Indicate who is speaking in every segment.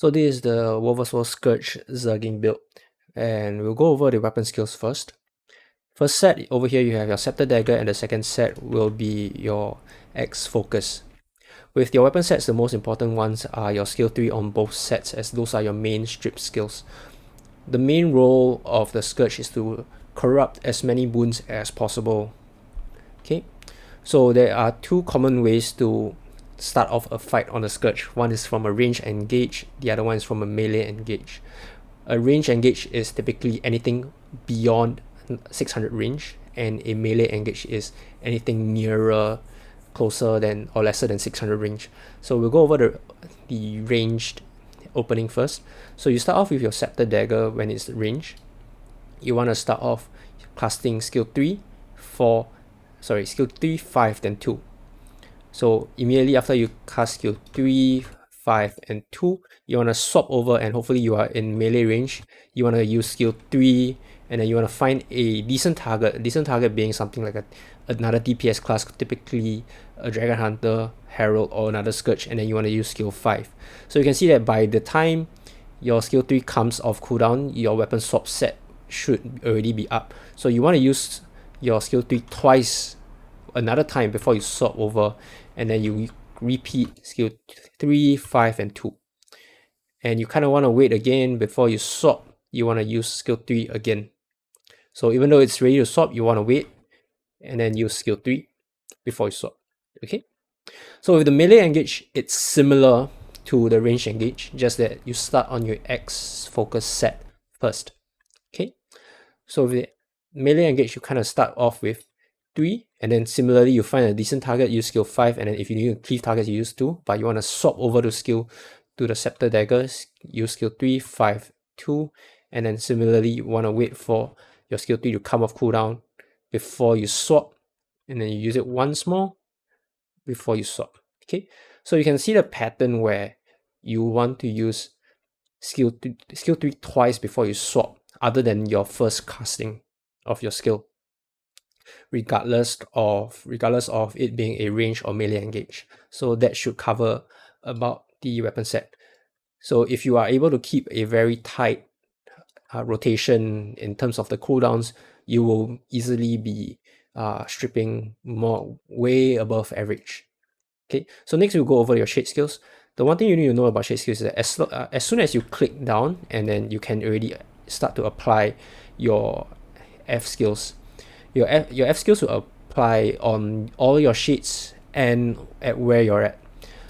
Speaker 1: So this is the WvW Scourge Zerging build, and we'll go over the weapon skills first. First set, over here you have your Scepter Dagger, and the second set will be your Axe Focus. With your weapon sets, the most important ones are your skill 3 on both sets, as those are your main strip skills. The main role of the Scourge is to corrupt as many wounds as possible. Okay, so there are two common ways to start off a fight on the Scourge. One is from a range engage, the other one is from a melee engage. A range engage is typically anything beyond 600 range, and a melee engage is anything nearer, closer than or lesser than 600 range. So we'll go over the ranged opening first. So you start off with your Scepter Dagger when it's range. You want to start off casting skill 3, 5, then 2. So immediately after you cast skill 3, 5, and 2, you want to swap over, and hopefully you are in melee range. You want to use skill 3, and then you want to find a decent target. Decent target being something like another DPS class, typically a Dragon Hunter, Herald, or another Scourge, and then you want to use skill 5. So you can see that by the time your skill 3 comes off cooldown, your weapon swap set should already be up. So you want to use your skill 3 twice, another time before you swap over, and then you repeat skill 3, 5, and 2. And you kind of want to wait again before you swap. You want to use skill 3 again. So even though it's ready to swap, you want to wait and then use skill 3 before you swap. Okay. So with the melee engage, it's similar to the range engage, just that you start on your Axe Focus set first. Okay. So with the melee engage, you kind of start off with 3, and then similarly you find a decent target, use skill 5, and then if you need to cleave targets, you use 2, but you want to swap over to the Scepter Daggers, use skill 3, 5, 2, and then similarly you want to wait for your skill 3 to come off cooldown before you swap, and then you use it once more before you swap. Okay, so you can see the pattern where you want to use skill 3 twice before you swap, other than your first casting of your skill, regardless of it being a range or melee engage. So that should cover about the weapon set. So if you are able to keep a very tight rotation in terms of the cooldowns, you will easily be stripping way above average. Okay, so next we'll go over your shade skills. The one thing you need to know about shade skills is that as soon as you click down, and then you can already start to apply your F skills. Your F skills will apply on all your shades and at where you're at.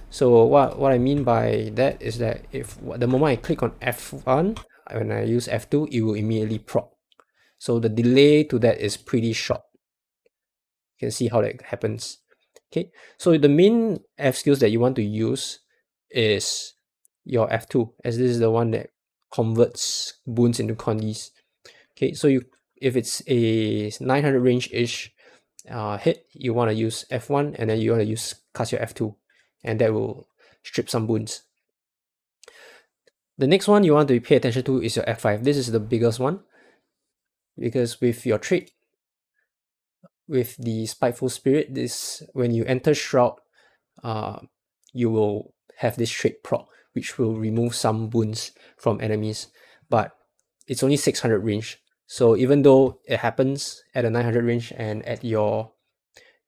Speaker 1: So what I mean by that is that if the moment I click on F1, when I use F2, it will immediately proc. So the delay to that is pretty short. You can see how that happens. Okay, so the main F skills that you want to use is your F2, as this is the one that converts boons into condis. Okay, so if it's a 900 range-ish hit, you want to use F1, and then you want to cast your F2, and that will strip some boons. The next one you want to pay attention to is your F5. This is the biggest one, because with your trait, with the Spiteful Spirit, when you enter Shroud, you will have this trait proc, which will remove some boons from enemies, but it's only 600 range. So even though it happens at a 900 range and at your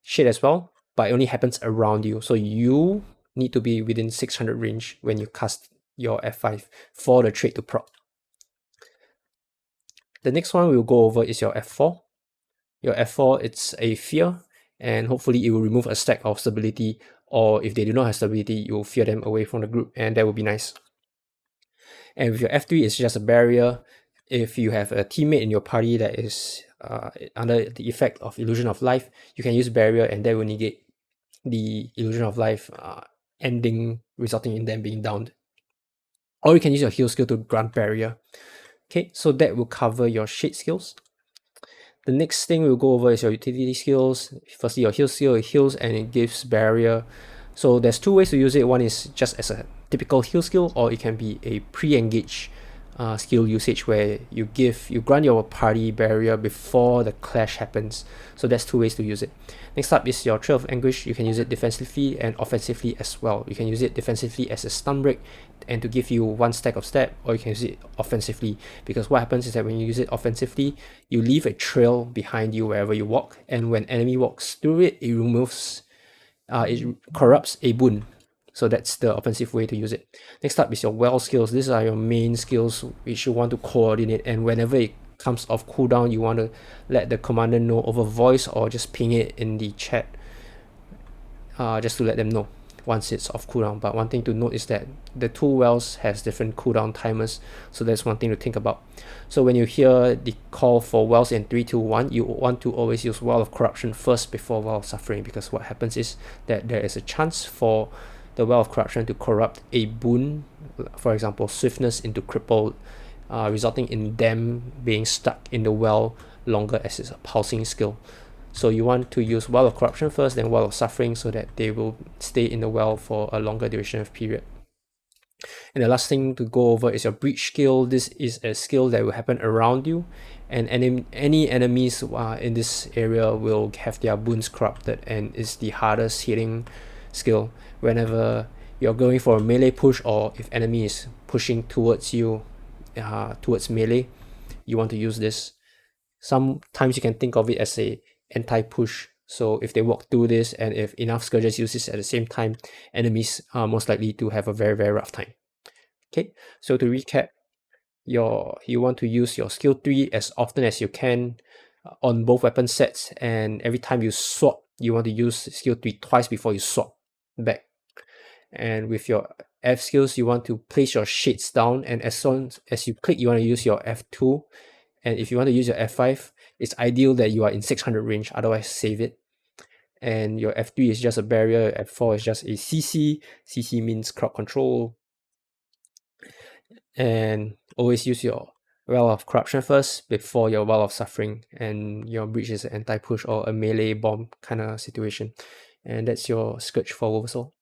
Speaker 1: shade as well, but it only happens around you. So you need to be within 600 range when you cast your F5 for the trait to proc. The next one we'll go over is your F4. Your F4, it's a fear, and hopefully it will remove a stack of stability, or if they do not have stability, you will fear them away from the group, and that will be nice. And with your F3, it's just a barrier. If you have a teammate in your party that is under the effect of Illusion of Life, you can use barrier, and that will negate the Illusion of Life ending, resulting in them being downed. Or you can use your heal skill to grant barrier. Okay, so that will cover your shade skills. The next thing we'll go over is your utility skills. Firstly, your heal skill, it heals and it gives barrier. So there's two ways to use it. One is just as a typical heal skill, or it can be a pre-engage skill usage where you grant your party barrier before the clash happens. So that's two ways to use it. Next up is your Trail of Anguish. You can use it defensively and offensively as well. You can use it defensively as a stun break and to give you one stack of stab, or you can use it offensively, because what happens is that when you use it offensively, you leave a trail behind you wherever you walk, and when enemy walks through it, it corrupts a boon. So that's the offensive way to use it. Next up is your well skills. These are your main skills which you want to coordinate, and whenever it comes off cooldown, you want to let the commander know over voice or just ping it in the chat, just to let them know once it's off cooldown. But one thing to note is that the two wells has different cooldown timers, so that's one thing to think about. So when you hear the call for wells in 3, 2, 1, you want to always use Well of Corruption first before Well of Suffering, because what happens is that there is a chance for the Well of Corruption to corrupt a boon, for example swiftness into crippled, resulting in them being stuck in the well longer as it's a pulsing skill. So you want to use Well of Corruption first, then Well of Suffering, so that they will stay in the well for a longer duration of period. And the last thing to go over is your Breach skill. This is a skill that will happen around you, and any enemies in this area will have their boons corrupted, and is the hardest hitting skill whenever you're going for a melee push, or if enemy is pushing towards you, towards melee, you want to use this. Sometimes you can think of it as a anti-push. So if they walk through this, and if enough Scourges use this at the same time, enemies are most likely to have a very, very rough time. Okay, so to recap, you want to use your skill 3 as often as you can on both weapon sets, and every time you swap, you want to use skill 3 twice before you swap back. And with your F skills, you want to place your shades down, and as soon as you click, you want to use your F2. And if you want to use your F5, it's ideal that you are in 600 range, otherwise save it. And your F3 is just a barrier, F4 is just a CC. CC means crowd control. And always use your Well of Corruption first before your Well of Suffering, and your Breach is an anti-push or a melee bomb kind of situation. And that's your Scourge for Oversoul.